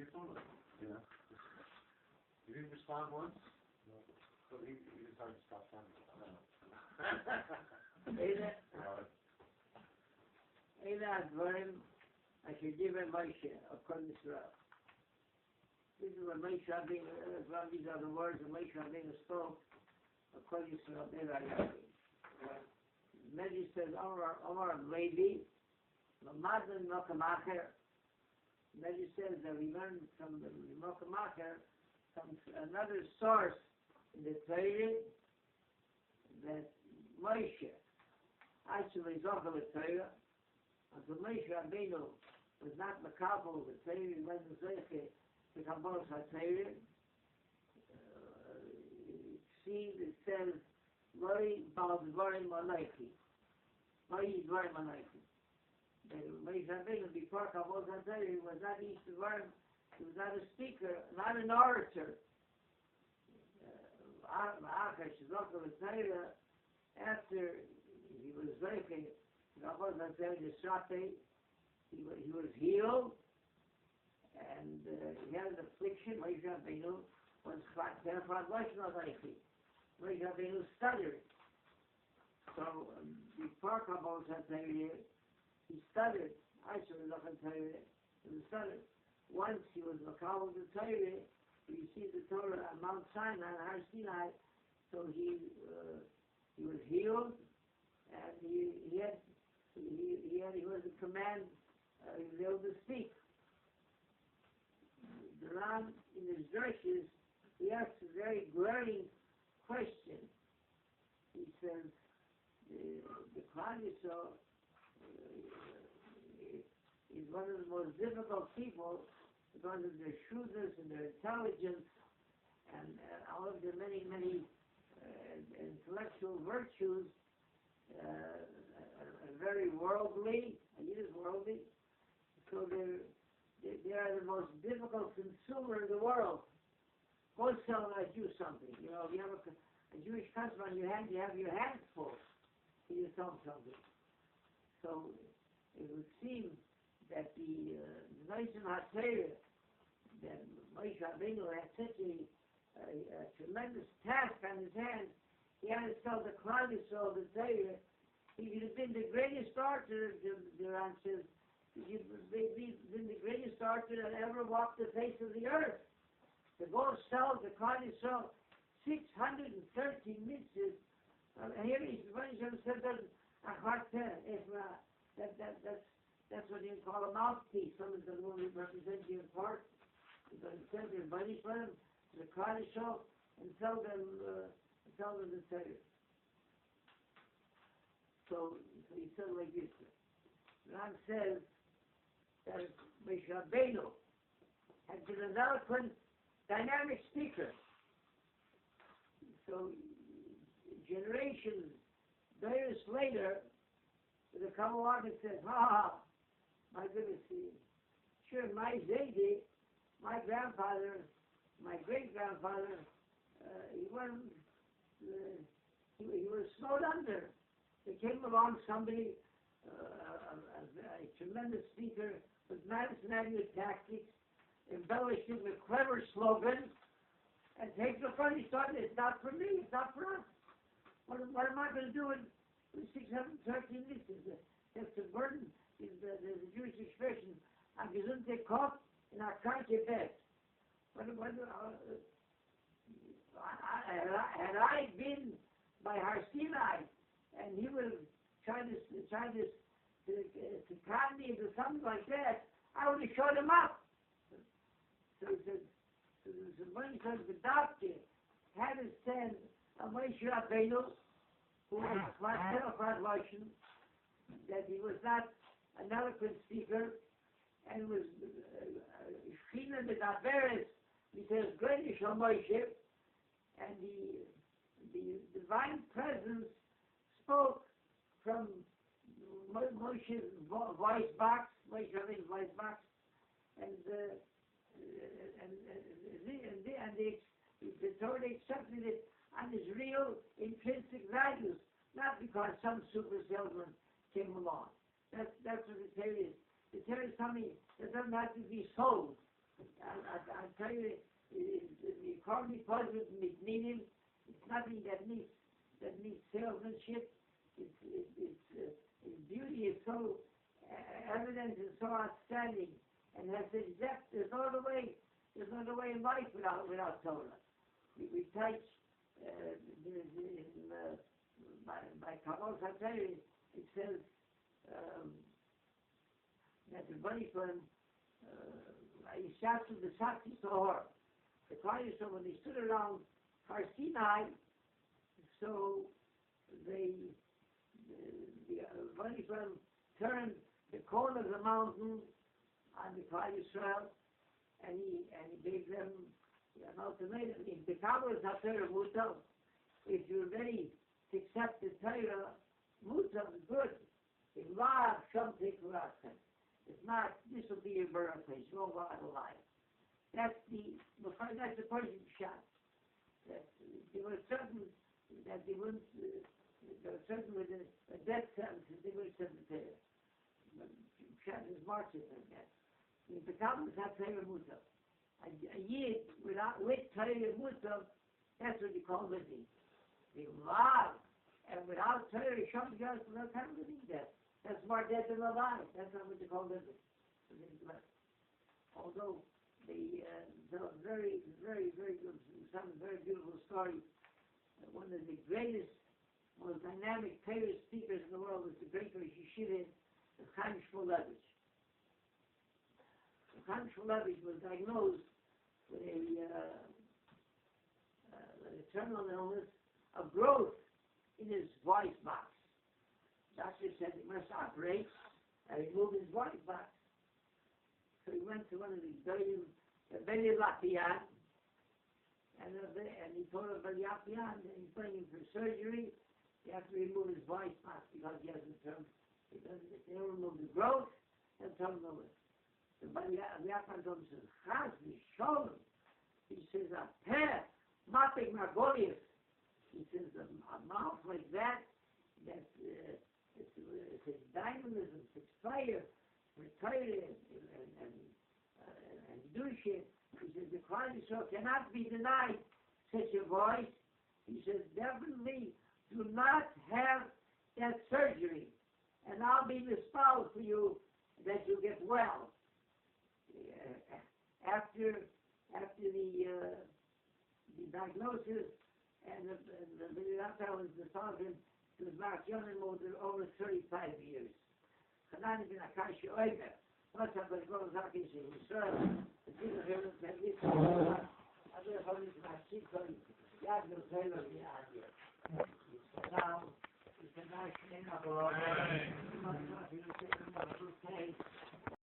you told him. You know. You didn't respond once? No. So he decided to stop sending it. אלה הדברים אשר דיבר מוישה, הכל ישראל. This is what Moshe Rabbeinu, these are the words that Moshe Rabbeinu spoke, הכל ישראל דבר. Medrash says, Omar Rabbi, Lamadan Mokum Acher. Medrash says that we learned from the Mokum Acher, from another source in the Torah, that Moshe actually Zochel the Torah, until Moshe Rabbeinu was not Makabel the Torah, he wasn't Zochel the Kabbalah HaTorah. See, it says, Loi Bal Devarim Alechi. Loi Devarim Alechi. Moshe Rabbeinu, before Kabbalah HaTorah, he was not Ish Devarim, he was not a speaker, not an orator. After he was Zochel, he was healed, and he had an affliction. Moshe Rabbeinu was terrified. Moshe Rabbeinu stuttered. So before Kabbalah HaTorah, he stuttered. He stuttered. Once he was Makabel the Torah, he received the Torah on Mount Sinai, on Har Sinai, so he was healed, and he was in command, he was able to speak. The Ram, in his verses, he asks a very glaring question. He says, the Klal Yisrael is one of the most difficult people because of their shrewdness and their intelligence and all of their many intellectual virtues, very worldly, and it is worldly, so they are the most difficult consumer in the world. Go sell a Jew something. You know, if you have a Jewish customer on your hand, you have your hands full. You sell something. So it would seem that the nation HaTorah, that Moshe Rabbeinu had such a tremendous task on his hands. He had to tell the Klal Yisrael the Torah. He could have been the greatest orator, the Ram says. He could have been the greatest orator that ever walked the face of the earth. To go sell the Klal Yisrael 630 mitzvahs. Here he said that that's what you call a mouthpiece. Some of them will represent you in part. You're going to send their money for them to the Klal Yisrael and tell them the Torah. So he said like this. Ram says that Moshe Rabbeinu had been an eloquent, dynamic speaker. So generations, years later, the Kabbalah says, my goodness, sure, my Zaydi, my grandfather, my great-grandfather, he was snowed under. There came along somebody, a tremendous speaker with Madison Avenue tactics, embellished it with clever slogans, and take the funny thought, it's not for me, it's not for us. What am I going to do with 613 listeners? That's the burden. There's a Jewish expression, a gesunde Kopf in a kranke Bett. Had I been by Har Sinai, and he would have tried to con me into something like that, I would have showed him up. So he said, when he said the doctor had to send a Moshe Rabbeinu, who was classified Russian, that he was not an eloquent speaker, and was Shechina Medaberes, he says, Great Moshe, and the divine presence spoke from Moshe's voice box, Moshe Rabbeinu's voice box, and the Torah accepted it on his real intrinsic values, not because some super salesman came along. That's what the Torah is. The Torah is something that doesn't have to be sold. I'll tell you, you call me positive meaning. It's nothing that needs salesmanship. Its beauty is so evident and so outstanding, and has the depth. There's no other way in life without Torah. We touch by Kabbalah Satari, it says that the bunny from Yishatu the Sakti Sohor. The Klal Yisrael, when they stood around Har Sinai, so the bunny from turned the corner of the mountain on the Klal Yisrael, and he gave them an ultimatum. If the Kabbalah Satari Mutal, if you're ready to accept the Torah, Mutal is good. If not, something for us. If not, this will be your birthplace. You won't go out alive. That's the Persian shot. That there were certain that they wouldn't. There were certain with a death sentence they wouldn't send the Torah. Shot is marches like that. If the Kabbalah is not Torah Mutal, a yid with Torah Mutal, that's what you call living. The love, and without Torah, something else will not have living death. That's more dead than alive. That's not what you call living. Although the very, very, very good, some very beautiful story. One of the greatest, most dynamic Torah speakers in the world was the great Rosh Yeshiva, the Chaim Shmulevich. The Chaim Shmulevich was diagnosed with a terminal illness of growth in his voice box. Doctor said he must operate and remove his voice box. So he went to one of these very Lapian, and he told him about Lapian, and he's going in for surgery. He has to remove his voice box because he hasn't turned. If they don't remove the growth, they'll turn it over. So Lapian told him, Chaz, Sholem. He says, a pair, Matik Margolius. He says, a mouth like that, it's dynamism, it's fire, it's Torah, and Dusha. He says, the Klal Yisrael cannot be denied such a voice. He says, definitely do not have that surgery, and I'll be the spouse for you that you get well. After the diagnosis, and the doctor was the sergeant, he was Mark Yonim over 35 years. Chanani bin Akashi Oimer. What's up with Gol Zaki Shehusser? The people here look at this. I don't know if my chief on Yad no Taylor the idea. Now, it's a nice name of all.